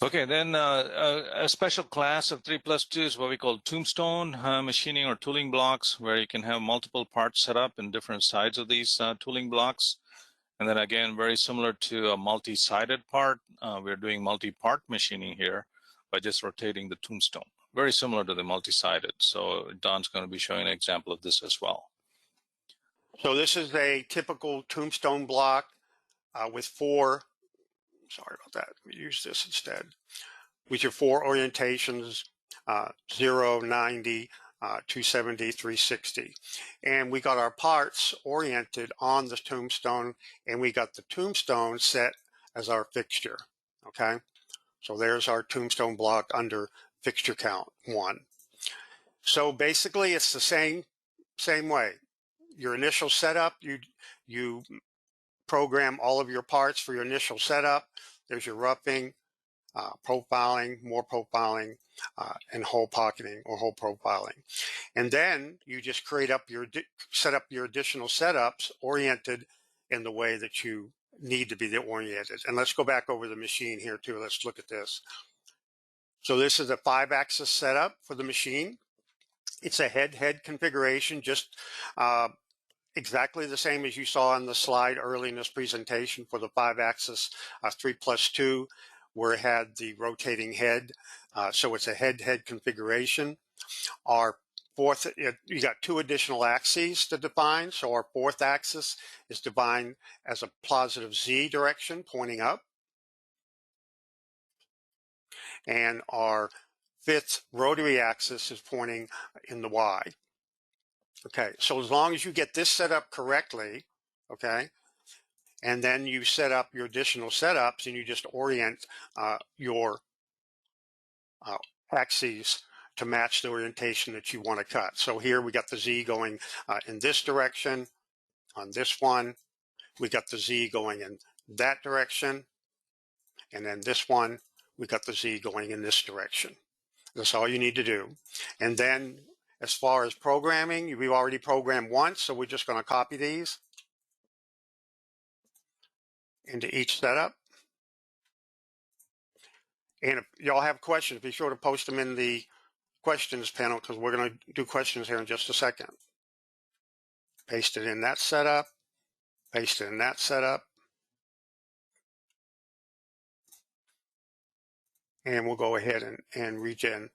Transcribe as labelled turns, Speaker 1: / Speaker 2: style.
Speaker 1: Okay, then a special class of 3+2 is what we call Tombstone machining or tooling blocks, where you can have multiple parts set up in different sides of these tooling blocks. And then again, very similar to a multi-sided part, we're doing multi-part machining here by just rotating the tombstone. Very similar to the multi-sided. So Don's going to be showing an example of this as well.
Speaker 2: So this is a typical tombstone block with four, sorry about that, let me use this instead, with your four orientations, 0, 90, 270, 360. And we got our parts oriented on the tombstone, and we got the tombstone set as our fixture, okay? So there's our tombstone block under fixture count 1. So basically it's the same way. Your initial setup, you program all of your parts for your initial setup. There's your roughing, profiling, more profiling, and hole pocketing or hole profiling. And then you just set up your additional setups oriented in the way that you need to be oriented. And let's go back over the machine here too. Let's look at this. So this is a 5-axis setup for the machine. It's a head-head configuration, just exactly the same as you saw on the slide early in this presentation for the 5-axis 3+2, where it had the rotating head. So it's a head-head configuration. Our fourth, you got 2 additional axes to define. So our 4th axis is defined as a positive Z direction pointing up. And our 5th rotary axis is pointing in the Y. Okay, so as long as you get this set up correctly, okay, and then you set up your additional setups and you just orient your axes to match the orientation that you want to cut. So here we got the Z going in this direction. On this one, we got the Z going in that direction. And then this one, we got the Z going in this direction. That's all you need to do. And then as far as programming, we've already programmed once, so we're just going to copy these into each setup. And if y'all have questions, be sure to post them in the questions panel because we're going to do questions here in just a second. Paste it in that setup, paste it in that setup. And we'll go ahead and regen